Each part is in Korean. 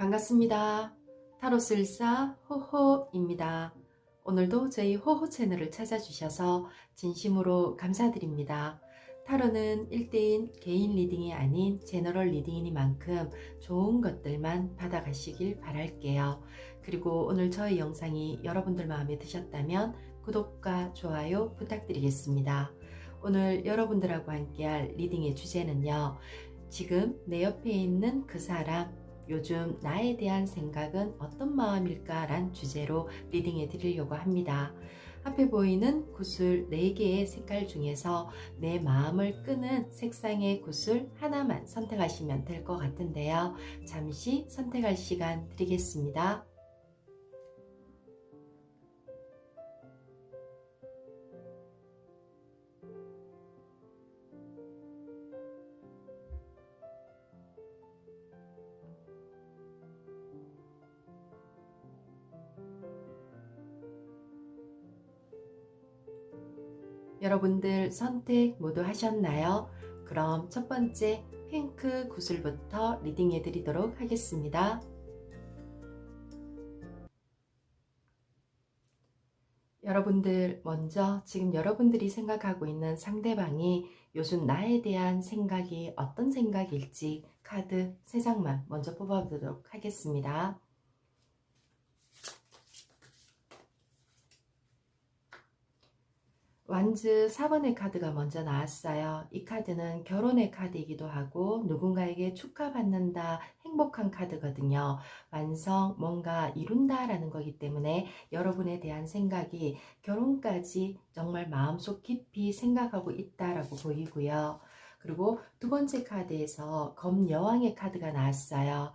반갑습니다. 타로스일사 호호입니다. 오늘도 저희 호호 채널을 찾아주셔서 진심으로 감사드립니다. 타로는 1대1 개인 리딩이 아닌 제너럴 리딩이니만큼 좋은 것들만 받아가시길 바랄게요. 그리고 오늘 저희 영상이 여러분들 마음에 드셨다면 구독과 좋아요 부탁드리겠습니다. 오늘 여러분들하고 함께할 리딩의 주제는요. 지금 내 옆에 있는 그 사람, 요즘 나에 대한 생각은 어떤 마음일까? 란 주제로 리딩해 드리려고 합니다. 앞에 보이는 구슬 4개의 색깔 중에서 내 마음을 끄는 색상의 구슬 하나만 선택하시면 될 것 같은데요. 잠시 선택할 시간 드리겠습니다. 여러분들 선택 모두 하셨나요? 그럼 첫 번째 핑크 구슬부터 리딩해 드리도록 하겠습니다. 여러분들 먼저 지금 여러분들이 생각하고 있는 상대방이 요즘 나에 대한 생각이 어떤 생각일지 카드 3장만 먼저 뽑아보도록 하겠습니다. 완즈 4번의 카드가 먼저 나왔어요. 이 카드는 결혼의 카드이기도 하고 누군가에게 축하받는다, 행복한 카드거든요. 완성, 뭔가 이룬다라는 거기 때문에 여러분에 대한 생각이 결혼까지 정말 마음속 깊이 생각하고 있다라고 보이고요. 그리고 두 번째 카드에서 검여왕의 카드가 나왔어요.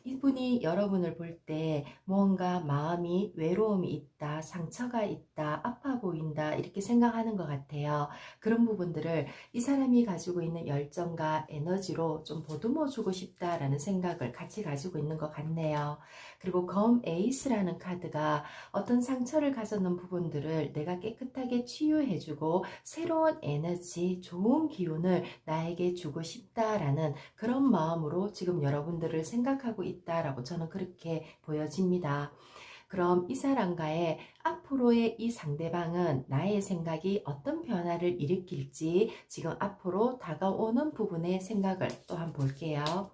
이분이 여러분을 볼 때 뭔가 마음이 외로움이 있다, 상처가 있다, 아파 보인다 이렇게 생각하는 것 같아요. 그런 부분들을 이 사람이 가지고 있는 열정과 에너지로 좀 보듬어 주고 싶다라는 생각을 같이 가지고 있는 것 같네요. 그리고 검 에이스라는 카드가 어떤 상처를 가졌는 부분들을 내가 깨끗하게 치유해주고 새로운 에너지, 좋은 기운을 나에게 주고 싶다라는 그런 마음으로 지금 여러분들을 생각하고 있다라고 저는 그렇게 보여집니다. 그럼 이 사람과의 앞으로의 이 상대방은 나의 생각이 어떤 변화를 일으킬지 지금 앞으로 다가오는 부분의 생각을 또 한번 볼게요.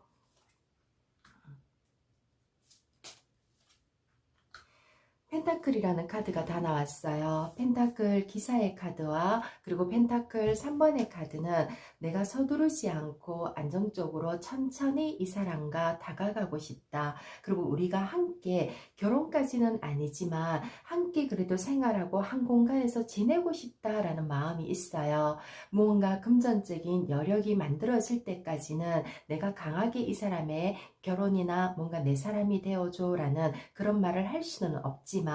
펜타클이라는 카드가 다 나왔어요. 펜타클 기사의 카드와 그리고 펜타클 3번의 카드는 내가 서두르지 않고 안정적으로 천천히 이 사람과 다가가고 싶다. 그리고 우리가 함께 결혼까지는 아니지만 함께 그래도 생활하고 한 공간에서 지내고 싶다라는 마음이 있어요. 무언가 금전적인 여력이 만들어질 때까지는 내가 강하게 이 사람의 결혼이나 뭔가 내 사람이 되어줘 라는 그런 말을 할 수는 없지만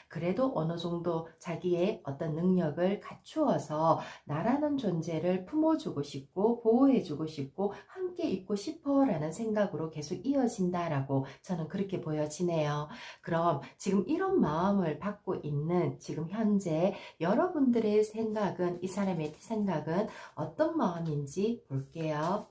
그래도 어느 정도 자기의 어떤 능력을 갖추어서 나라는 존재를 품어주고 싶고 보호해주고 싶고 함께 있고 싶어 라는 생각으로 계속 이어진다라고 저는 그렇게 보여지네요. 그럼 지금 이런 마음을 갖고 있는 지금 현재 여러분들의 생각은 이 사람의 생각은 어떤 마음인지 볼게요.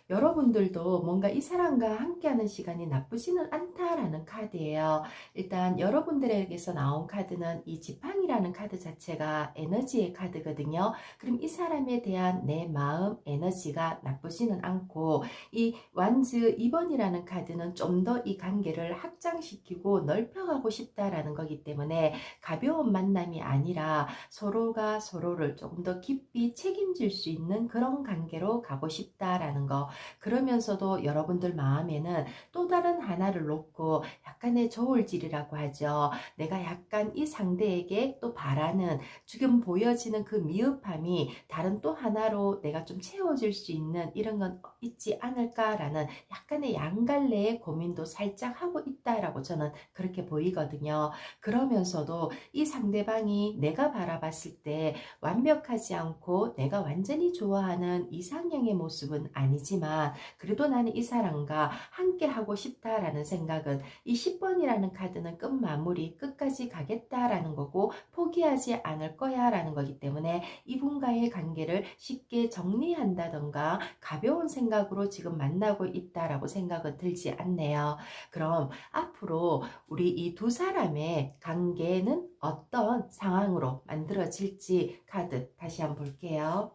여러분들도 뭔가 이 사람과 함께하는 시간이 나쁘지는 않다라는 카드예요. 일단 여러분들에게서 나온 카드는 이 지팡이라는 카드 자체가 에너지의 카드거든요. 그럼 이 사람에 대한 내 마음 에너지가 나쁘지는 않고 이 완즈 2번이라는 카드는 좀 더 이 관계를 확장시키고 넓혀가고 싶다라는 거기 때문에 가벼운 만남이 아니라 서로가 서로를 조금 더 깊이 책임질 수 있는 그런 관계로 가고 싶다라는 거. 그러면서도 여러분들 마음에는 또 다른 하나를 놓고 약간의 저울질이라고 하죠. 내가 약간 이 상대에게 또 바라는 지금 보여지는 그 미흡함이 다른 또 하나로 내가 좀 채워질 수 있는 이런 건 있지 않을까라는 약간의 양갈래의 고민도 살짝 하고 있다라고 저는 그렇게 보이거든요. 그러면서도 이 상대방이 내가 바라봤을 때 완벽하지 않고 내가 완전히 좋아하는 이상형의 모습은 아니지만 있지만 그래도 나는 이 사람과 함께 하고 싶다라는 생각은 이 10번이라는 카드는 끝 마무리, 끝까지 가겠다라는 거고 포기하지 않을 거야 라는 거기 때문에 이분과의 관계를 쉽게 정리한다던가 가벼운 생각으로 지금 만나고 있다라고 생각은 들지 않네요. 그럼 앞으로 우리 이 두 사람의 관계는 어떤 상황으로 만들어질지 카드 다시 한번 볼게요.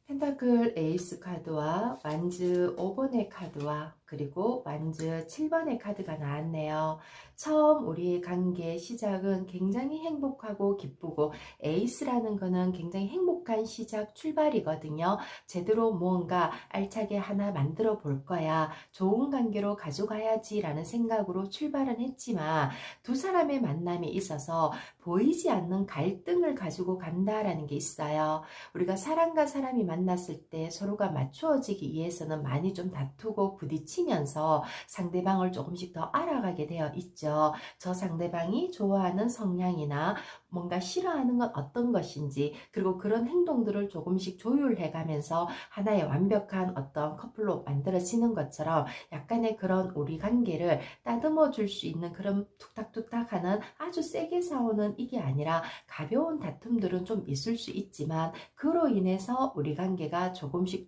펜타클 에이스 카드와 완즈 5번의 카드와 그리고 완즈 7번의 카드가 나왔네요. 처음 우리의 관계 시작은 굉장히 행복하고 기쁘고 에이스라는 거는 굉장히 행복한 시작 출발이거든요. 제대로 무언가 알차게 하나 만들어 볼 거야. 좋은 관계로 가져가야지 라는 생각으로 출발은 했지만 두 사람의 만남이 있어서 보이지 않는 갈등을 가지고 간다라는 게 있어요. 우리가 사람과 사람이 만났을 때 서로가 맞추어지기 위해서는 많이 좀 다투고 부딪히면서 상대방을 조금씩 더 알아가게 되어 있죠. 저 상대방이 좋아하는 성향이나 뭔가 싫어하는 건 어떤 것인지 그리고 그런 행동들을 조금씩 조율해 가면서 하나의 완벽한 어떤 커플로 만들어지는 것처럼 약간의 그런 우리 관계를 따듬어 줄 수 있는 그런 툭탁툭탁 하는 아주 세게 싸우는 이게 아니라 가벼운 다툼들은 좀 있을 수 있지만 그로 인해서 우리 관계가 조금씩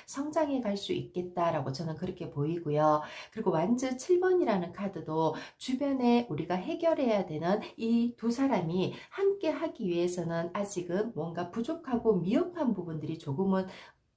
성장해 갈 수 있겠다라고 저는 그렇게 보이고요. 그리고 완즈 7번이라는 카드도 주변에 우리가 해결해야 되는 이 두 사람이 함께 하기 위해서는 아직은 뭔가 부족하고 미흡한 부분들이 조금은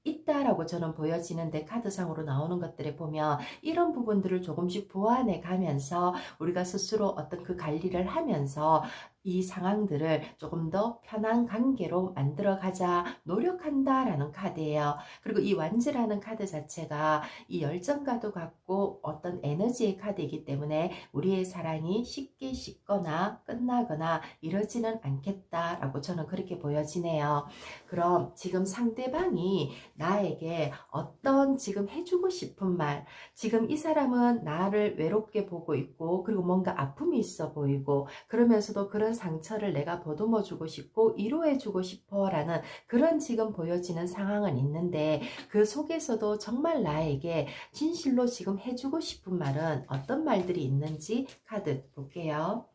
있다라고 저는 보여지는데 카드상으로 나오는 것들에 보면 이런 부분들을 조금씩 보완해 가면서 우리가 스스로 어떤 그 관리를 하면서 이 상황들을 조금 더 편한 관계로 만들어 가자 노력한다라는 카드예요. 그리고 이 완즈라는 카드 자체가 이 열정과도 같고 어떤 에너지의 카드이기 때문에 우리의 사랑이 쉽게 식거나 끝나거나 이러지는 않겠다라고 저는 그렇게 보여지네요. 그럼 지금 상대방이 나에게 어떤 지금 해주고 싶은 말, 지금 이 사람은 나를 외롭게 보고 있고 그리고 뭔가 아픔이 있어 보이고 그러면서도 그런 상처를 내가 보듬어 주고 싶고 위로해 주고 싶어 라는 그런 지금 보여지는 상황은 있는데 그 속에서도 정말 나에게 진실로 지금 해주고 싶은 말은 어떤 말들이 있는지 카드 볼게요.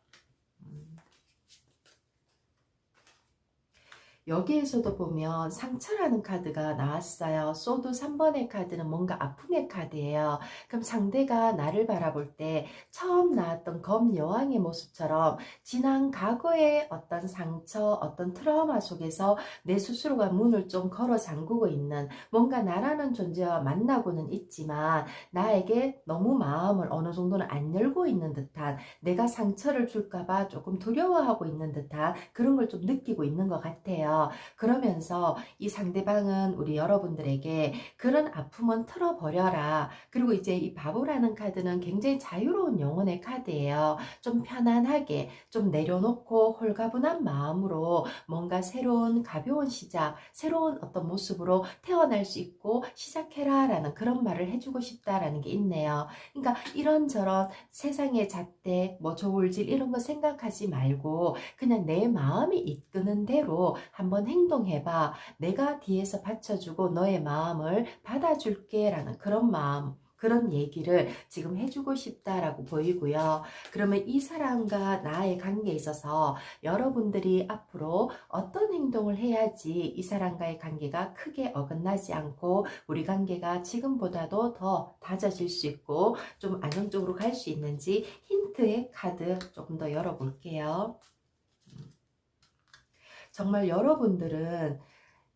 여기에서도 보면 상처라는 카드가 나왔어요. 소드 3번의 카드는 뭔가 아픔의 카드예요. 그럼 상대가 나를 바라볼 때 처음 나왔던 검 여왕의 모습처럼 지난 과거의 어떤 상처, 어떤 트라우마 속에서 내 스스로가 문을 좀 걸어 잠그고 있는 뭔가 나라는 존재와 만나고는 있지만 나에게 너무 마음을 어느 정도는 안 열고 있는 듯한 내가 상처를 줄까봐 조금 두려워하고 있는 듯한 그런 걸 좀 느끼고 있는 것 같아요. 그러면서 이 상대방은 우리 여러분들에게 그런 아픔은 털어버려라. 그리고 이제 이 바보라는 카드는 굉장히 자유로운 영혼의 카드예요. 좀 편안하게 좀 내려놓고 홀가분한 마음으로 뭔가 새로운 가벼운 시작, 새로운 어떤 모습으로 태어날 수 있고 시작해라 라는 그런 말을 해주고 싶다라는 게 있네요. 그러니까 이런저런 세상의 잣대, 뭐 저울질 이런 거 생각하지 말고 그냥 내 마음이 이끄는 대로 한번 행동해봐. 내가 뒤에서 받쳐주고 너의 마음을 받아줄게 라는 그런 마음, 그런 얘기를 지금 해주고 싶다라고 보이고요. 그러면 이 사람과 나의 관계에 있어서 여러분들이 앞으로 어떤 행동을 해야지 이 사람과의 관계가 크게 어긋나지 않고 우리 관계가 지금보다도 더 다져질 수 있고 좀 안정적으로 갈 수 있는지 힌트의 카드 조금 더 열어볼게요. 정말 여러분들은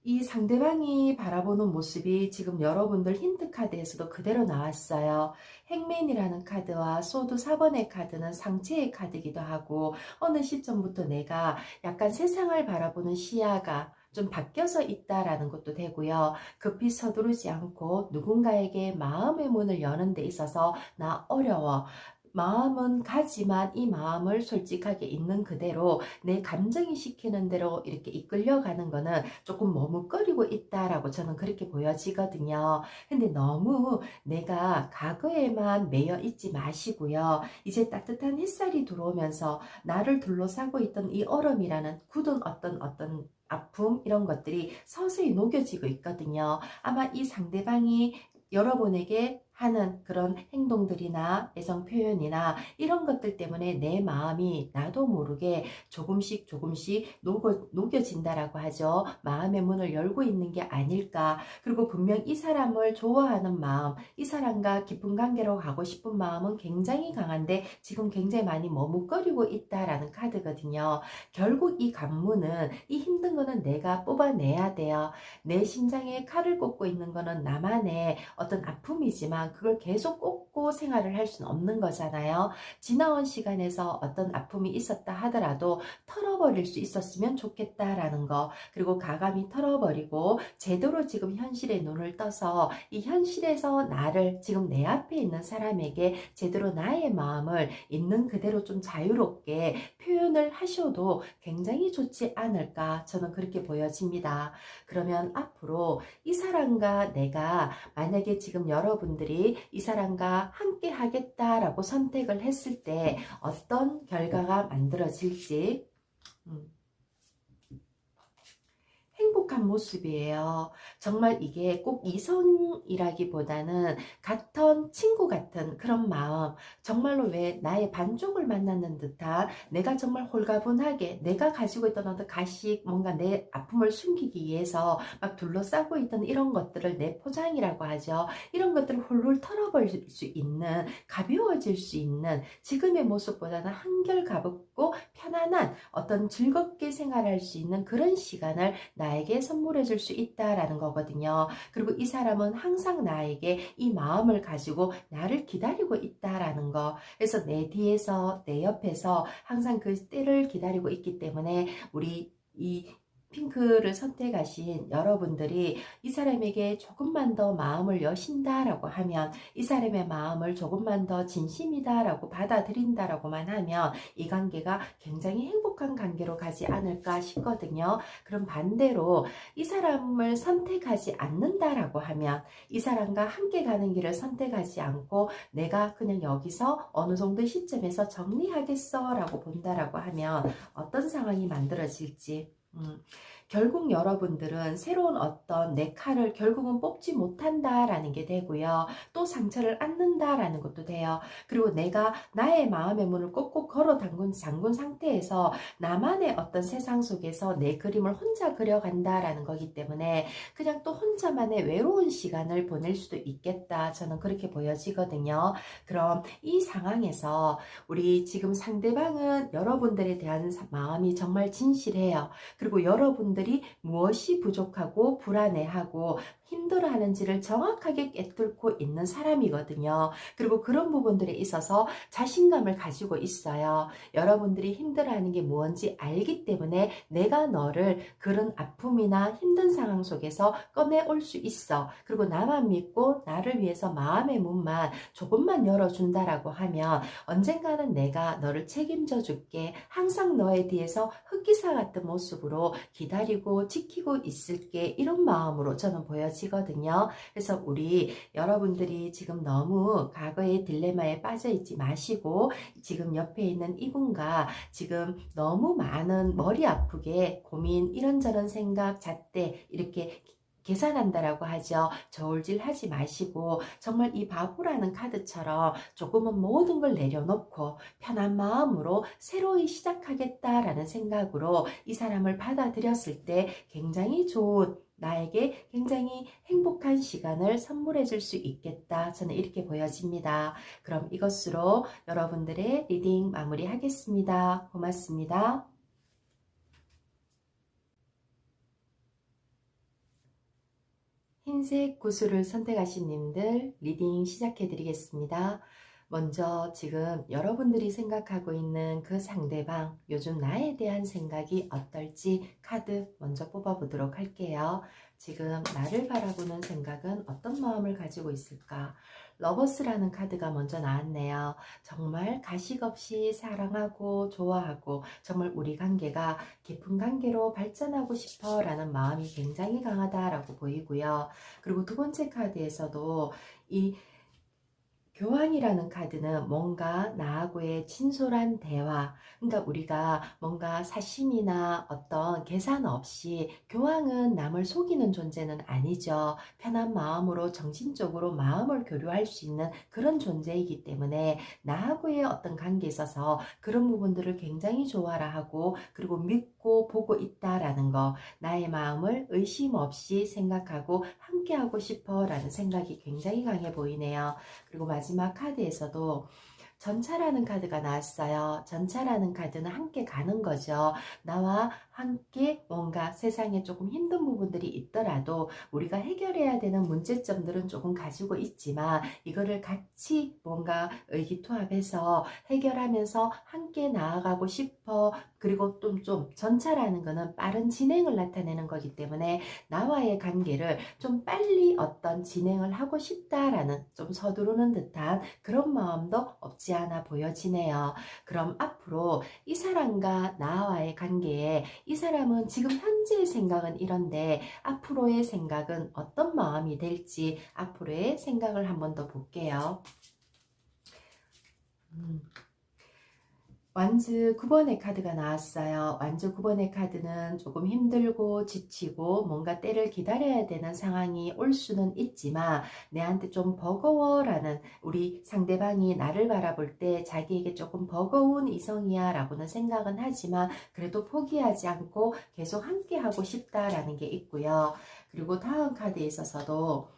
이 상대방이 바라보는 모습이 지금 여러분들 힌트 카드에서도 그대로 나왔어요. 행맨이라는 카드와 소드 4번의 카드는 상체의 카드이기도 하고 어느 시점부터 내가 약간 세상을 바라보는 시야가 좀 바뀌어서 있다라는 것도 되고요. 급히 서두르지 않고 누군가에게 마음의 문을 여는 데 있어서 나 어려워. 마음은 가지만 이 마음을 솔직하게 있는 그대로 내 감정이 시키는 대로 이렇게 이끌려가는 거는 조금 머뭇거리고 있다라고 저는 그렇게 보여지거든요. 근데 너무 내가 과거에만 매여 있지 마시고요. 이제 따뜻한 햇살이 들어오면서 나를 둘러싸고 있던 이 얼음이라는 굳은 어떤 아픔 이런 것들이 서서히 녹여지고 있거든요. 아마 이 상대방이 여러분에게 하는 그런 행동들이나 애정 표현이나 이런 것들 때문에 내 마음이 나도 모르게 조금씩 녹여진다라고 하죠. 마음의 문을 열고 있는 게 아닐까. 그리고 분명 이 사람을 좋아하는 마음, 이 사람과 깊은 관계로 가고 싶은 마음은 굉장히 강한데 지금 굉장히 많이 머뭇거리고 있다라는 카드거든요. 결국 이 관문은, 이 힘든 거는 내가 뽑아내야 돼요. 내 심장에 칼을 꽂고 있는 거는 나만의 어떤 아픔이지만 그걸 계속 꽂고 생활을 할 수는 없는 거잖아요. 지나온 시간에서 어떤 아픔이 있었다 하더라도 털어버릴 수 있었으면 좋겠다라는 거, 그리고 가감히 털어버리고 제대로 지금 현실에 눈을 떠서 이 현실에서 나를, 지금 내 앞에 있는 사람에게 제대로 나의 마음을 있는 그대로 좀 자유롭게 표현을 하셔도 굉장히 좋지 않을까, 저는 그렇게 보여집니다. 그러면 앞으로 이 사람과 내가, 만약에 지금 여러분들이 이 사람과 함께 하겠다라고 선택을 했을 때 어떤 결과가 만들어질지, 행복한 모습이에요. 정말 이게 꼭 이성이라기보다는 같은 친구 같은 그런 마음, 정말로 왜 나의 반쪽을 만나는 듯한, 내가 정말 홀가분하게 내가 가지고 있던 어떤 가식, 뭔가 내 아픔을 숨기기 위해서 막 둘러싸고 있던 이런 것들을 내 포장이라고 하죠. 이런 것들을 훌훌 털어버릴 수 있는, 가벼워질 수 있는 지금의 모습보다는 한결 가볍고 편안한 어떤 즐겁게 생활할 수 있는 그런 시간을 나에게 선물해 줄 수 있다라는 거거든요. 그리고 이 사람은 항상 나에게 이 마음을 가지고 나를 기다리고 있다라는 거. 그래서 내 뒤에서, 내 옆에서 항상 그 때를 기다리고 있기 때문에 우리 이 핑크를 선택하신 여러분들이 이 사람에게 조금만 더 마음을 여신다라고 하면, 이 사람의 마음을 조금만 더 진심이다라고 받아들인다라고만 하면 이 관계가 굉장히 행복한 관계로 가지 않을까 싶거든요. 그럼 반대로 이 사람을 선택하지 않는다라고 하면, 이 사람과 함께 가는 길을 선택하지 않고 내가 그냥 여기서 어느 정도 시점에서 정리하겠어 라고 본다라고 하면 어떤 상황이 만들어질지, 결국 여러분들은 새로운 어떤 내 칼을 결국은 뽑지 못한다라는 게 되고요. 또 상처를 안는다라는 것도 돼요. 그리고 내가 나의 마음의 문을 꼭꼭 걸어 잠근 상태에서 나만의 어떤 세상 속에서 내 그림을 혼자 그려간다라는 거기 때문에 그냥 또 혼자만의 외로운 시간을 보낼 수도 있겠다. 저는 그렇게 보여지거든요. 그럼 이 상황에서 우리 지금 상대방은 여러분들에 대한 마음이 정말 진실해요. 그리고 여러분들이 무엇이 부족하고 불안해하고 힘들어하는지를 정확하게 꿰뚫고 있는 사람이거든요. 그리고 그런 부분들에 있어서 자신감을 가지고 있어요. 여러분들이 힘들어하는 게 뭔지 알기 때문에 내가 너를 그런 아픔이나 힘든 상황 속에서 꺼내올 수 있어. 그리고 나만 믿고 나를 위해서 마음의 문만 조금만 열어준다라고 하면 언젠가는 내가 너를 책임져 줄게. 항상 너에 대해서 흑기사 같은 모습으로 기다리고 지키고 있을게. 이런 마음으로 저는 보여지거든요. 그래서 우리 여러분들이 지금 너무 과거의 딜레마에 빠져 있지 마시고, 지금 옆에 있는 이분과 지금 너무 많은 머리 아프게 고민, 이런저런 생각, 잣대 이렇게 계산한다라고 하죠. 저울질 하지 마시고 정말 이 바보라는 카드처럼 조금은 모든 걸 내려놓고 편한 마음으로 새로이 시작하겠다라는 생각으로 이 사람을 받아들였을 때 굉장히 좋은, 나에게 굉장히 행복한 시간을 선물해 줄 수 있겠다. 저는 이렇게 보여집니다. 그럼 이것으로 여러분들의 리딩 마무리하겠습니다. 고맙습니다. 흰색 구슬을 선택하신 님들 리딩 시작해 드리겠습니다. 먼저 지금 여러분들이 생각하고 있는 그 상대방, 요즘 나에 대한 생각이 어떨지 카드 먼저 뽑아보도록 할게요. 지금 나를 바라보는 생각은 어떤 마음을 가지고 있을까? 러버스라는 카드가 먼저 나왔네요. 정말 가식 없이 사랑하고 좋아하고 정말 우리 관계가 깊은 관계로 발전하고 싶어 라는 마음이 굉장히 강하다라고 보이고요. 그리고 두 번째 카드에서도 이 교황이라는 카드는 뭔가 나하고의 진솔한 대화, 그러니까 우리가 뭔가 사심이나 어떤 계산 없이, 교황은 남을 속이는 존재는 아니죠. 편한 마음으로 정신적으로 마음을 교류할 수 있는 그런 존재이기 때문에 나하고의 어떤 관계에 있어서 그런 부분들을 굉장히 좋아라 하고, 그리고 믿고 보고 있다라는 거, 나의 마음을 의심 없이 생각하고 함께하고 싶어 라는 생각이 굉장히 강해 보이네요. 그리고 마지막 카드에서도 전차라는 카드가 나왔어요. 전차라는 카드는 함께 가는 거죠. 나와 함께 뭔가 세상에 조금 힘든 부분들이 있더라도 우리가 해결해야 되는 문제점들은 조금 가지고 있지만 이거를 같이 뭔가 의기투합해서 해결하면서 함께 나아가고 싶어. 그리고 좀 전차라는 거는 빠른 진행을 나타내는 거기 때문에 나와의 관계를 좀 빨리 어떤 진행을 하고 싶다라는, 좀 서두르는 듯한 그런 마음도 없지 않아 보여지네요. 그럼 앞으로 이 사람과 나와의 관계에, 이 사람은 지금 현재의 생각은 이런데 앞으로의 생각은 어떤 마음이 될지 앞으로의 생각을 한번 더 볼게요. 완즈 9번의 카드가 나왔어요. 완즈 9번의 카드는 조금 힘들고 지치고 뭔가 때를 기다려야 되는 상황이 올 수는 있지만 내한테 좀 버거워라는, 우리 상대방이 나를 바라볼 때 자기에게 조금 버거운 이성이야 라고는 생각은 하지만 그래도 포기하지 않고 계속 함께 하고 싶다라는 게 있고요. 그리고 다음 카드에 있어서도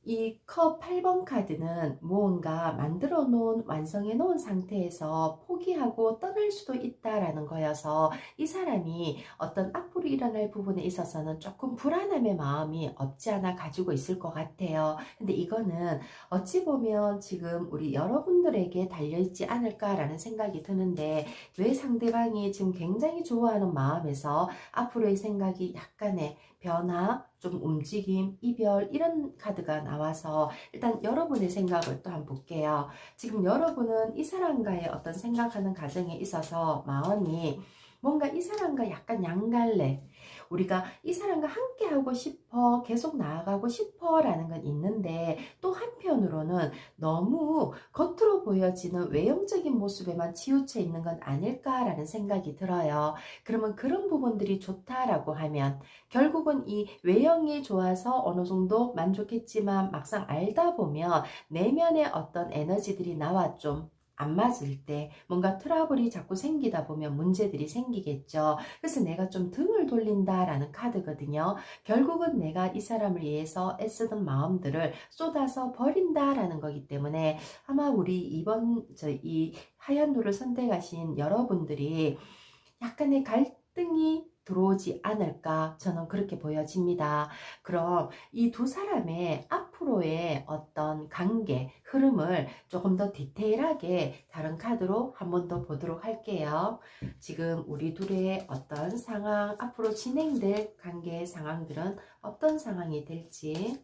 이 컵 8번 카드는 무언가 만들어 놓은, 완성해 놓은 상태에서 포기하고 떠날 수도 있다라는 거여서 이 사람이 어떤 앞으로 일어날 부분에 있어서는 조금 불안함의 마음이 없지 않아 가지고 있을 것 같아요. 근데 이거는 어찌 보면 지금 우리 여러분들에게 달려있지 않을까라는 생각이 드는데, 왜 상대방이 지금 굉장히 좋아하는 마음에서 앞으로의 생각이 약간의 변화, 좀 움직임, 이별, 이런 카드가 나와서 일단 여러분의 생각을 또 한번 볼게요. 지금 여러분은 이 사람과의 어떤 생각하는 과정에 있어서 마음이 뭔가 이 사람과 약간 양갈래, 우리가 이 사람과 함께 하고 싶어, 계속 나아가고 싶어 라는 건 있는데, 또 한편으로는 너무 겉으로 보여지는 외형적인 모습에만 치우쳐 있는 건 아닐까라는 생각이 들어요. 그러면 그런 부분들이 좋다라고 하면 결국은 이 외형이 좋아서 어느 정도 만족했지만 막상 알다 보면 내면의 어떤 에너지들이 나와 좀 안 맞을 때 뭔가 트러블이 자꾸 생기다 보면 문제들이 생기겠죠. 그래서 내가 좀 등을 돌린다라는 카드거든요. 결국은 내가 이 사람을 위해서 애쓰던 마음들을 쏟아서 버린다라는 거기 때문에 아마 우리 이번 이 하얀 돌을 선택하신 여러분들이 약간의 갈등이 들어오지 않을까, 저는 그렇게 보여집니다. 그럼 이 두 사람의 앞으로의 어떤 관계 흐름을 조금 더 디테일하게 다른 카드로 한 번 더 보도록 할게요. 지금 우리 둘의 어떤 상황, 앞으로 진행될 관계 상황들은 어떤 상황이 될지.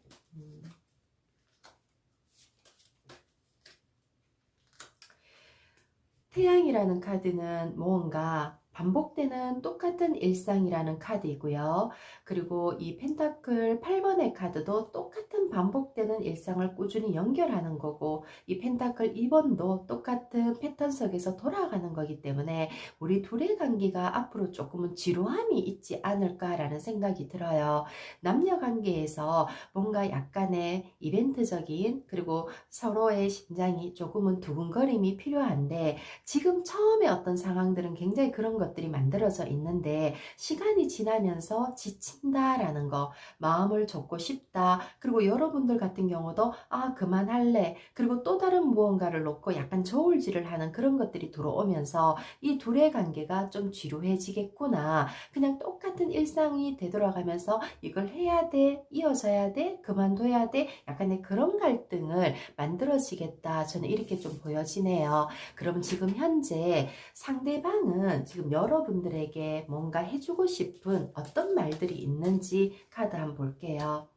태양이라는 카드는 무언가 반복되는 똑같은 일상이라는 카드이고요. 그리고 이 펜타클 8번의 카드도 똑같은 반복되는 일상을 꾸준히 연결하는 거고, 이 펜타클 2번도 똑같은 패턴 속에서 돌아가는 거기 때문에 우리 둘의 관계가 앞으로 조금은 지루함이 있지 않을까라는 생각이 들어요. 남녀 관계에서 뭔가 약간의 이벤트적인, 그리고 서로의 심장이 조금은 두근거림이 필요한데 지금 처음에 어떤 상황들은 굉장히 그런 것들이 만들어져 있는데 시간이 지나면서 지친다라는 거, 마음을 접고 싶다. 그리고 여러분들 같은 경우도 아, 그만할래. 그리고 또 다른 무언가를 놓고 약간 저울질을 하는 그런 것들이 들어오면서 이 둘의 관계가 좀 지루해지겠구나. 그냥 똑같은 일상이 되돌아가면서 이걸 해야 돼, 이어져야 돼, 그만둬야 돼. 약간의 그런 갈등을 만들어지겠다. 저는 이렇게 좀 보여지네요. 그럼 지금 현재 상대방은 지금 여러분들에게 뭔가 해주고 싶은 어떤 말들이 있는지 카드 한번 볼게요.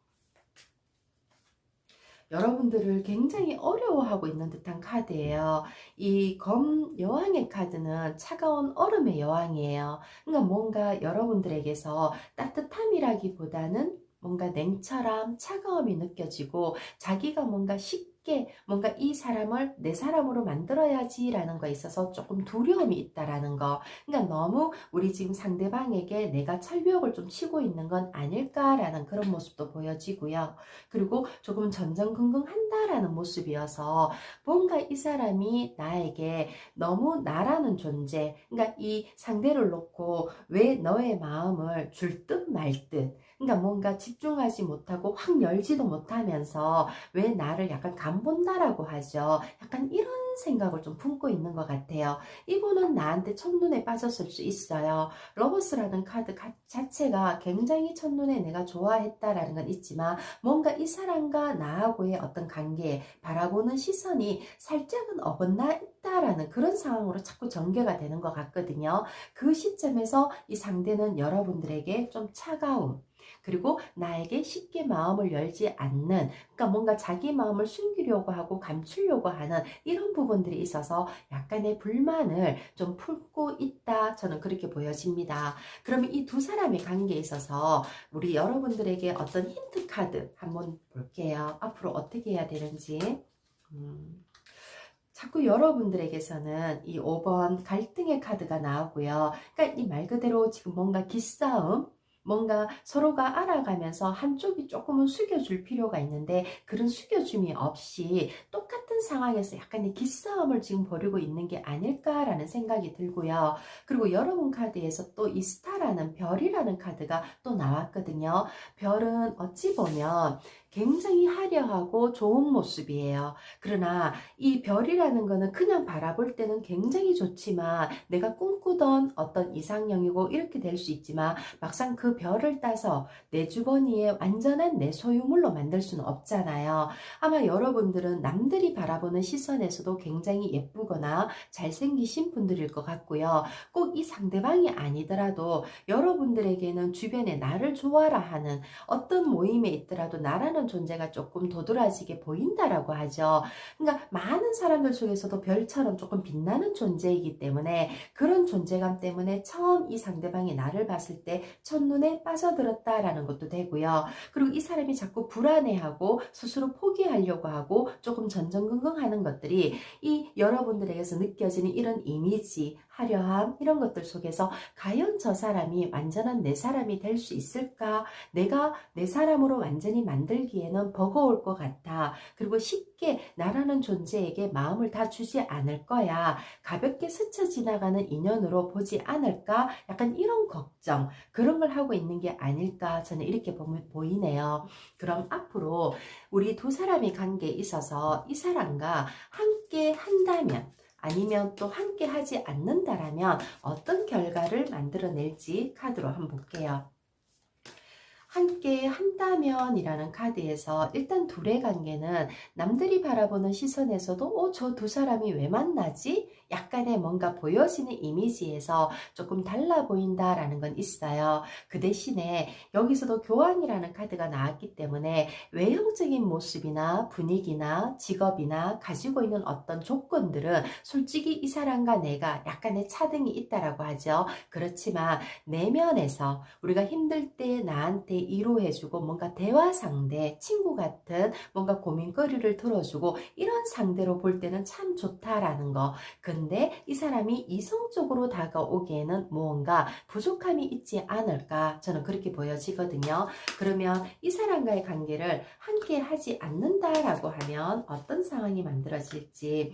여러분들을 굉장히 어려워하고 있는 듯한 카드예요. 이 검 여왕의 카드는 차가운 얼음의 여왕이에요. 그러니까 뭔가 여러분들에게서 따뜻함이라기보다는 뭔가 냉철함, 차가움이 느껴지고 자기가 뭔가 쉽게 뭔가 이 사람을 내 사람으로 만들어야지라는 거에 있어서 조금 두려움이 있다라는 거. 그러니까 너무 우리 지금 상대방에게 내가 철벽을 좀 치고 있는 건 아닐까라는 그런 모습도 보여지고요. 그리고 조금 전전긍긍한다라는 모습이어서 뭔가 이 사람이 나에게 너무 나라는 존재, 그러니까 이 상대를 놓고 왜 너의 마음을 줄 듯 말 듯, 그러니까 뭔가 집중하지 못하고 확 열지도 못하면서 왜 나를 약간 간본다라고 하죠. 약간 이런 생각을 좀 품고 있는 것 같아요. 이분은 나한테 첫눈에 빠졌을 수 있어요. 러버스라는 카드 자체가 굉장히 첫눈에 내가 좋아했다라는 건 있지만 뭔가 이 사람과 나하고의 어떤 관계 바라보는 시선이 살짝은 어긋나 있다라는 그런 상황으로 자꾸 전개가 되는 것 같거든요. 그 시점에서 이 상대는 여러분들에게 좀 차가움, 그리고 나에게 쉽게 마음을 열지 않는, 그러니까 뭔가 자기 마음을 숨기려고 하고 감추려고 하는 이런 부분들이 있어서 약간의 불만을 좀 품고 있다. 저는 그렇게 보여집니다. 그러면 이 두 사람의 관계에 있어서 우리 여러분들에게 어떤 힌트 카드 한번 볼게요. 앞으로 어떻게 해야 되는지. 자꾸 여러분들에게서는 이 5번 갈등의 카드가 나오고요. 그러니까 이 말 그대로 지금 뭔가 기싸움, 뭔가 서로가 알아가면서 한쪽이 조금은 숙여줄 필요가 있는데 그런 숙여줌이 없이 똑같은 상황에서 약간의 기싸움을 지금 벌이고 있는 게 아닐까라는 생각이 들고요. 그리고 여러분 카드에서 또 이 스타라는 별이라는 카드가 또 나왔거든요. 별은 어찌 보면 굉장히 화려하고 좋은 모습이에요. 그러나 이 별이라는 거는 그냥 바라볼 때는 굉장히 좋지만 내가 꿈꾸던 어떤 이상형이고 이렇게 될 수 있지만 막상 그 별을 따서 내 주머니에 완전한 내 소유물로 만들 수는 없잖아요. 아마 여러분들은 남들이 바라보는 시선에서도 굉장히 예쁘거나 잘생기신 분들일 것 같고요. 꼭 이 상대방이 아니더라도 여러분들에게는 주변에 나를 좋아라 하는 어떤 모임에 있더라도 나라는 존재가 조금 도드라지게 보인다라고 하죠. 그러니까 많은 사람들 속에서도 별처럼 조금 빛나는 존재이기 때문에 그런 존재감 때문에 처음 이 상대방이 나를 봤을 때 첫눈에 빠져들었다라는 것도 되고요. 그리고 이 사람이 자꾸 불안해하고 스스로 포기하려고 하고 조금 전전긍긍하는 것들이 이 여러분들에게서 느껴지는 이런 이미지, 화려함 이런 것들 속에서 과연 저 사람이 완전한 내 사람이 될 수 있을까? 내가 내 사람으로 완전히 만들기에는 버거울 것 같아. 그리고 쉽게 나라는 존재에게 마음을 다 주지 않을 거야. 가볍게 스쳐 지나가는 인연으로 보지 않을까? 약간 이런 걱정, 그런 걸 하고 있는 게 아닐까? 저는 이렇게 보이네요. 그럼 앞으로 우리 두 사람의 관계에 있어서 이 사람과 함께 한다면 아니면 또 함께 하지 않는다라면 어떤 결과를 만들어낼지 카드로 한번 볼게요. 함께 한다면이라는 카드에서 일단 둘의 관계는 남들이 바라보는 시선에서도 저 두 사람이 왜 만나지? 약간의 뭔가 보여지는 이미지에서 조금 달라 보인다라는 건 있어요. 그 대신에 여기서도 교환이라는 카드가 나왔기 때문에 외형적인 모습이나 분위기나 직업이나 가지고 있는 어떤 조건들은 솔직히 이 사람과 내가 약간의 차등이 있다라고 하죠. 그렇지만 내면에서 우리가 힘들 때 나한테 위로해주고 뭔가 대화 상대, 친구 같은 뭔가 고민거리를 들어주고 이런 상대로 볼 때는 참 좋다라는 거. 근데 이 사람이 이성적으로 다가오기에는 무언가 부족함이 있지 않을까 저는 그렇게 보여지거든요. 그러면 이 사람과의 관계를 함께 하지 않는다라고 하면 어떤 상황이 만들어질지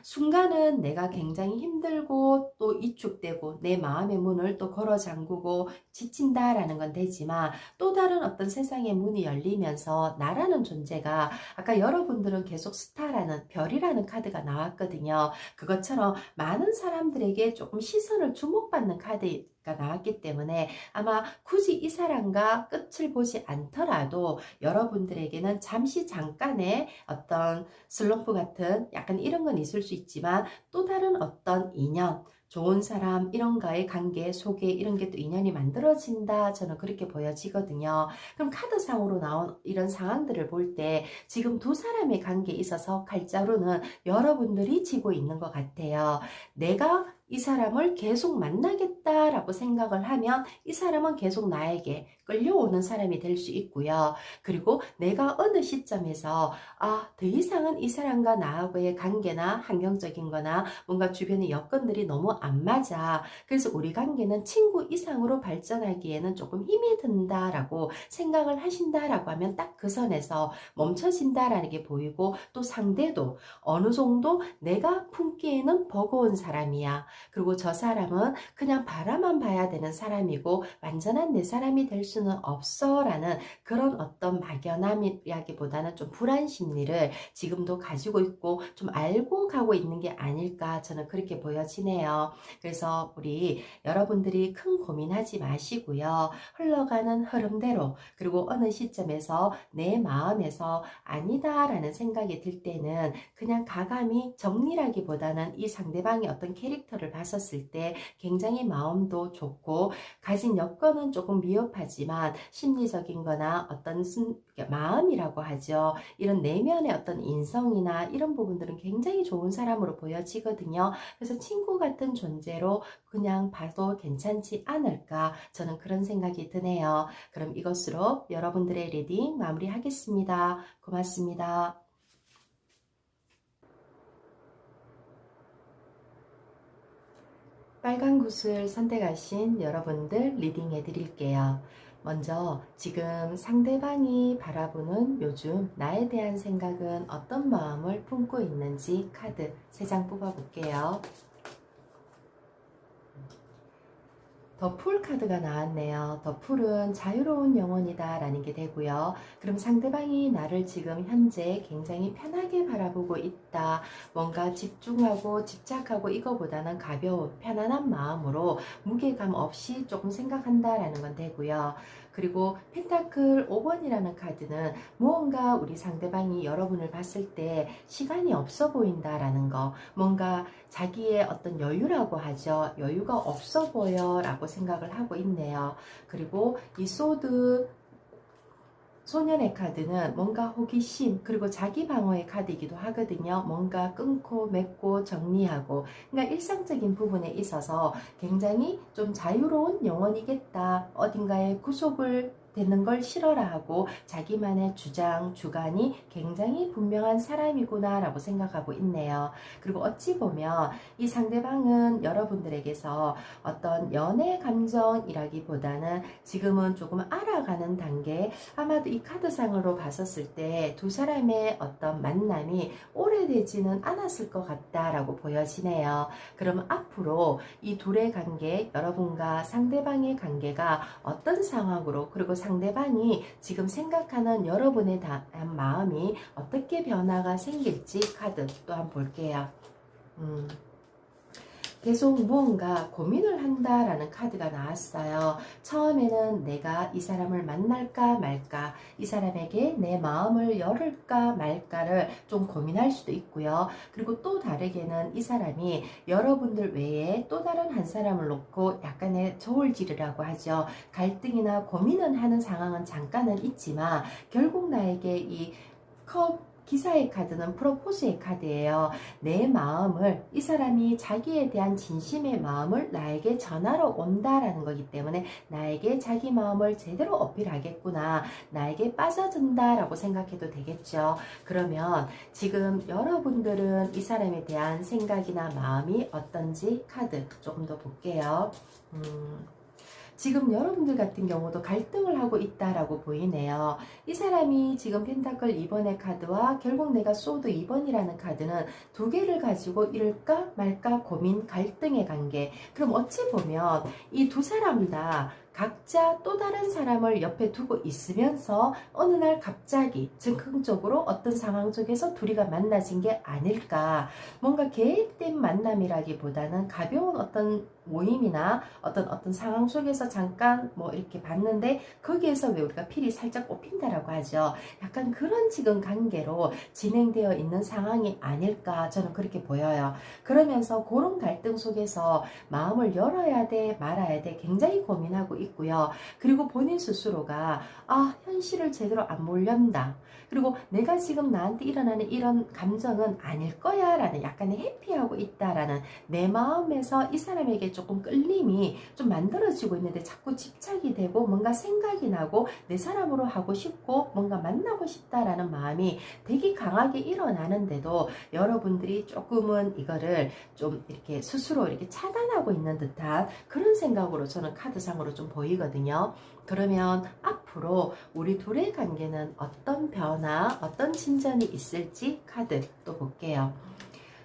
순간은 내가 굉장히 힘들고 또 위축되고 내 마음의 문을 또 걸어 잠그고 지친다라는 건 되지만, 또 다른 어떤 세상의 문이 열리면서 나라는 존재가, 아까 여러분들은 계속 스타라는 별이라는 카드가 나왔거든요. 그것처럼 많은 사람들에게 조금 시선을 주목받는 카드가 나왔기 때문에 아마 굳이 이 사람과 끝을 보지 않더라도 여러분들에게는 잠시 잠깐의 어떤 슬럼프 같은 약간 이런 건 있을 수 있지만, 또 다른 어떤 인연, 좋은 사람 이런과의 관계 속에 이런 게 또 인연이 만들어진다, 저는 그렇게 보여지거든요. 그럼 카드상으로 나온 이런 상황들을 볼 때 지금 두 사람의 관계에 있어서 칼자루는 여러분들이 쥐고 있는 것 같아요. 내가 이 사람을 계속 만나겠다라고 생각을 하면 이 사람은 계속 나에게 끌려오는 사람이 될 수 있고요. 그리고 내가 어느 시점에서 더 이상은 이 사람과 나하고의 관계나 환경적인 거나 뭔가 주변의 여건들이 너무 안 맞아. 그래서 우리 관계는 친구 이상으로 발전하기에는 조금 힘이 든다라고 생각을 하신다라고 하면 딱 그 선에서 멈춰진다라는 게 보이고, 또 상대도 어느 정도 내가 품기에는 버거운 사람이야. 그리고 저 사람은 그냥 바라만 봐야 되는 사람이고 완전한 내 사람이 될 수는 없어 라는 그런 어떤 막연함이라기보다는 좀 불안 심리를 지금도 가지고 있고 좀 알고 가고 있는 게 아닐까, 저는 그렇게 보여지네요. 그래서 우리 여러분들이 큰 고민하지 마시고요. 흘러가는 흐름대로, 그리고 어느 시점에서 내 마음에서 아니다라는 생각이 들 때는 그냥 가감히 정리라기보다는 이 상대방의 어떤 캐릭터를 봤었을 때 굉장히 마음도 좋고 가진 여건은 조금 미흡하지만 심리적인 거나 어떤 마음이라고 하죠. 이런 내면의 어떤 인성이나 이런 부분들은 굉장히 좋은 사람으로 보여지거든요. 그래서 친구 같은 존재로 그냥 봐도 괜찮지 않을까, 저는 그런 생각이 드네요. 그럼 이것으로 여러분들의 리딩 마무리하겠습니다. 고맙습니다. 빨간 굿을 선택하신 여러분들 리딩해 드릴게요. 먼저 지금 상대방이 바라보는 요즘 나에 대한 생각은 어떤 마음을 품고 있는지 카드 3장 뽑아 볼게요. 더 풀 카드가 나왔네요. 더 풀은 자유로운 영혼이다 라는 게 되고요. 그럼 상대방이 나를 지금 현재 굉장히 편하게 바라보고 있다. 뭔가 집중하고 집착하고 이거보다는 가벼운 편안한 마음으로 무게감 없이 조금 생각한다 라는 건 되고요. 그리고 펜타클 5번이라는 카드는 무언가 우리 상대방이 여러분을 봤을 때 시간이 없어 보인다라는 거, 뭔가 자기의 어떤 여유라고 하죠. 여유가 없어 보여 라고 생각을 하고 있네요. 그리고 이 소드 소년의 카드는 뭔가 호기심, 그리고 자기 방어의 카드이기도 하거든요. 뭔가 끊고 맺고 정리하고, 그러니까 일상적인 부분에 있어서 굉장히 좀 자유로운 영혼이겠다. 어딘가에 구속을 되는 걸 싫어라 하고 자기만의 주장, 주관이 굉장히 분명한 사람이구나 라고 생각하고 있네요. 그리고 어찌 보면 이 상대방은 여러분들에게서 어떤 연애 감정이라기보다는 지금은 조금 알아가는 단계, 아마도 이 카드상으로 봤었을 때 두 사람의 어떤 만남이 오래되지는 않았을 것 같다라고 보여지네요. 그럼 앞으로 이 둘의 관계, 여러분과 상대방의 관계가 어떤 상황으로, 그리고 상대방이 지금 생각하는 여러분에 대한 마음이 어떻게 변화가 생길지 카드 또 한번 볼게요. 계속 무언가 고민을 한다라는 카드가 나왔어요. 처음에는 내가 이 사람을 만날까 말까, 이 사람에게 내 마음을 열을까 말까를 좀 고민할 수도 있고요. 그리고 또 다르게는 이 사람이 여러분들 외에 또 다른 한 사람을 놓고 약간의 저울질이라고 하죠. 갈등이나 고민은 하는 상황은 잠깐은 있지만 결국 나에게 이 기사의 카드는 프로포즈의 카드예요. 내 마음을, 이 사람이 자기에 대한 진심의 마음을 나에게 전하러 온다라는 거기 때문에 나에게 자기 마음을 제대로 어필하겠구나, 나에게 빠져든다라고 생각해도 되겠죠. 그러면 지금 여러분들은 이 사람에 대한 생각이나 마음이 어떤지 카드 조금 더 볼게요. 지금 여러분들 같은 경우도 갈등을 하고 있다라고 보이네요. 이 사람이 지금 펜타클 2번의 카드와 결국 내가 소드 2번이라는 카드는 두 개를 가지고 이럴까 말까 고민, 갈등의 관계. 그럼 어찌 보면 이 두 사람 다 각자 또 다른 사람을 옆에 두고 있으면서 어느 날 갑자기 즉흥적으로 어떤 상황 속에서 둘이가 만나진 게 아닐까. 뭔가 계획된 만남이라기보다는 가벼운 어떤 모임이나 어떤 상황 속에서 잠깐 뭐 이렇게 봤는데 거기에서 왜 우리가 필이 살짝 꼽힌다라고 하죠. 약간 그런 지금 관계로 진행되어 있는 상황이 아닐까 저는 그렇게 보여요. 그러면서 그런 갈등 속에서 마음을 열어야 돼 말아야 돼 굉장히 고민하고 있고요. 그리고 본인 스스로가 현실을 제대로 안 몰렸다. 그리고 내가 지금 나한테 일어나는 이런 감정은 아닐 거야 라는 약간의 회피하고 있다라는 내 마음에서 이 사람에게 조금 끌림이 좀 만들어지고 있는데 자꾸 집착이 되고 뭔가 생각이 나고 내 사람으로 하고 싶고 뭔가 만나고 싶다라는 마음이 되게 강하게 일어나는데도 여러분들이 조금은 이거를 좀 이렇게 스스로 이렇게 차단하고 있는 듯한 그런 생각으로 저는 카드상으로 좀 보이거든요. 그러면 앞으로 우리 둘의 관계는 어떤 변화, 어떤 진전이 있을지 카드 또 볼게요.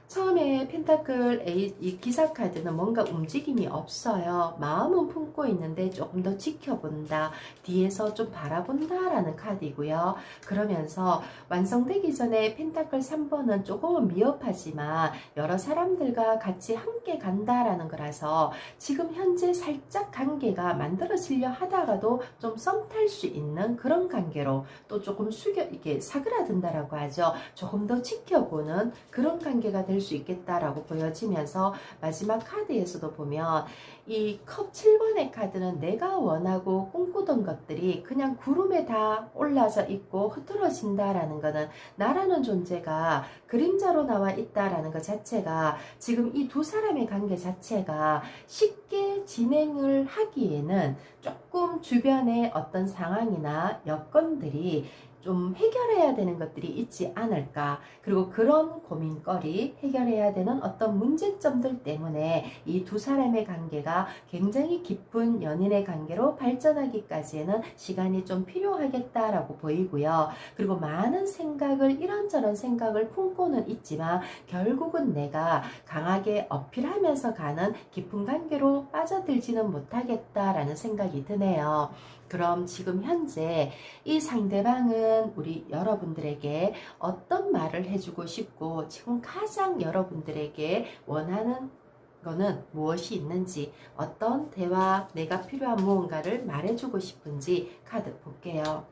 처음에 펜타클 이 기사 카드는 뭔가 움직임이 없어요. 마음은 품고 있는데 조금 더 지켜본다. 뒤에서 좀 바라본다 라는 카드이고요. 그러면서 완성되기 전에 펜타클 3번은 조금은 미흡하지만 여러 사람들과 같이 함께 간다라는 거라서 지금 현재 살짝 관계가 만들어지려 하다가도 좀 썸 탈 수 있는 그런 관계로 또 조금 이렇게 사그라든다라고 하죠. 조금 더 지켜보는 그런 관계가 될 수 있겠다라고 보여지면서 마지막 카드에서도 보면 이 컵 7번의 카드는 내가 원하고 꿈꾸던 것들이 그냥 구름에 다 올라서 있고 흐트러진다라는 것은 나라는 존재가 그림자로 나와 있다라는 것 자체가 지금 이 두 사람의 관계 자체가 쉽게 진행을 하기에는 조금 주변의 어떤 상황이나 여건들이 좀 해결해야 되는 것들이 있지 않을까. 그리고 그런 고민거리, 해결해야 되는 어떤 문제점들 때문에 이 두 사람의 관계가 굉장히 깊은 연인의 관계로 발전하기까지에는 시간이 좀 필요하겠다라고 보이고요. 그리고 많은 생각을 이런저런 생각을 품고는 있지만 결국은 내가 강하게 어필하면서 가는 깊은 관계로 빠져들지는 못하겠다라는 생각이 드네요. 그럼 지금 현재 이 상대방은 우리 여러분들에게 어떤 말을 해주고 싶고 지금 가장 여러분들에게 원하는 거는 무엇이 있는지 어떤 대화 내가 필요한 무언가를 말해주고 싶은지 카드 볼게요.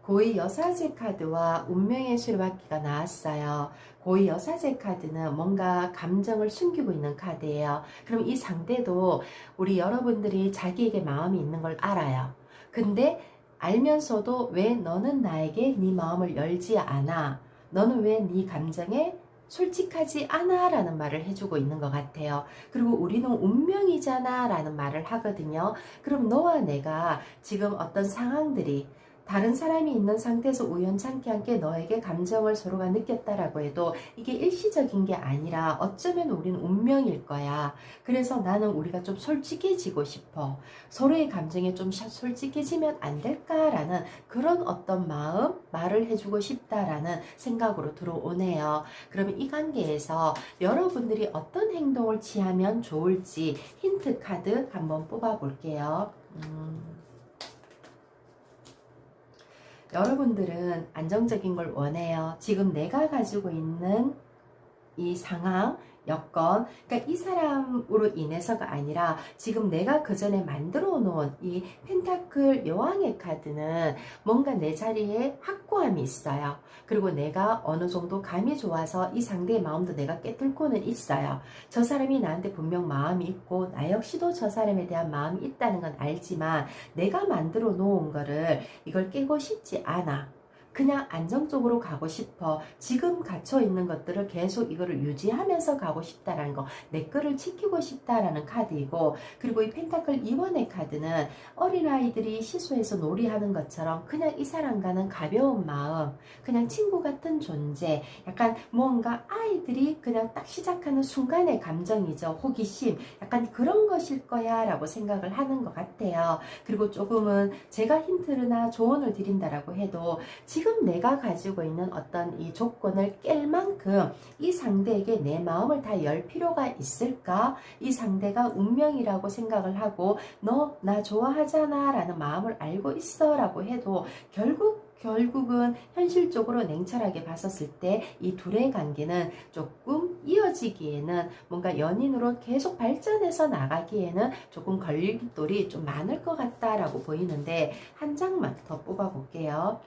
고위 여사제 카드와 운명의 수레바퀴가 나왔어요. 고위 여사제 카드는 뭔가 감정을 숨기고 있는 카드예요. 그럼 이 상대도 우리 여러분들이 자기에게 마음이 있는 걸 알아요. 근데 알면서도 왜 너는 나에게 네 마음을 열지 않아? 너는 왜 네 감정에 솔직하지 않아? 라는 말을 해주고 있는 것 같아요. 그리고 우리는 운명이잖아 라는 말을 하거든요. 그럼 너와 내가 지금 어떤 상황들이 다른 사람이 있는 상태에서 우연찮게 함께 너에게 감정을 서로가 느꼈다라고 해도 이게 일시적인 게 아니라 어쩌면 우리는 운명일 거야. 그래서 나는 우리가 좀 솔직해지고 싶어. 서로의 감정에 좀 솔직해지면 안 될까라는 그런 어떤 말을 해주고 싶다라는 생각으로 들어오네요. 그러면 이 관계에서 여러분들이 어떤 행동을 취하면 좋을지 힌트 카드 한번 뽑아 볼게요. 여러분들은 안정적인 걸 원해요. 지금 내가 가지고 있는 이 상황, 여건, 그러니까 이 사람으로 인해서가 아니라 지금 내가 그 전에 만들어 놓은 이 펜타클 여왕의 카드는 뭔가 내 자리에 확고함이 있어요. 그리고 내가 어느 정도 감이 좋아서 이 상대의 마음도 내가 깨뚫고는 있어요. 저 사람이 나한테 분명 마음이 있고 나 역시도 저 사람에 대한 마음이 있다는 건 알지만 내가 만들어 놓은 거를 이걸 깨고 싶지 않아. 그냥 안정적으로 가고 싶어. 지금 갇혀 있는 것들을 계속 이거를 유지하면서 가고 싶다라는 거. 내 거를 지키고 싶다라는 카드이고, 그리고 이 펜타클 2번의 카드는 어린아이들이 시소에서 놀이하는 것처럼 그냥 이 사람과는 가벼운 마음, 그냥 친구 같은 존재, 약간 뭔가 아이들이 그냥 딱 시작하는 순간의 감정이죠. 호기심, 약간 그런 것일 거야 라고 생각을 하는 것 같아요. 그리고 조금은 제가 힌트나 조언을 드린다라고 해도 지금 내가 가지고 있는 어떤 이 조건을 깰 만큼 이 상대에게 내 마음을 다 열 필요가 있을까? 이 상대가 운명이라고 생각을 하고 너 나 좋아하잖아 라는 마음을 알고 있어 라고 해도 결국은 현실적으로 냉철하게 봤었을 때 이 둘의 관계는 조금 이어지기에는 뭔가 연인으로 계속 발전해서 나가기에는 조금 걸림돌이 좀 많을 것 같다라고 보이는데, 한 장만 더 뽑아 볼게요.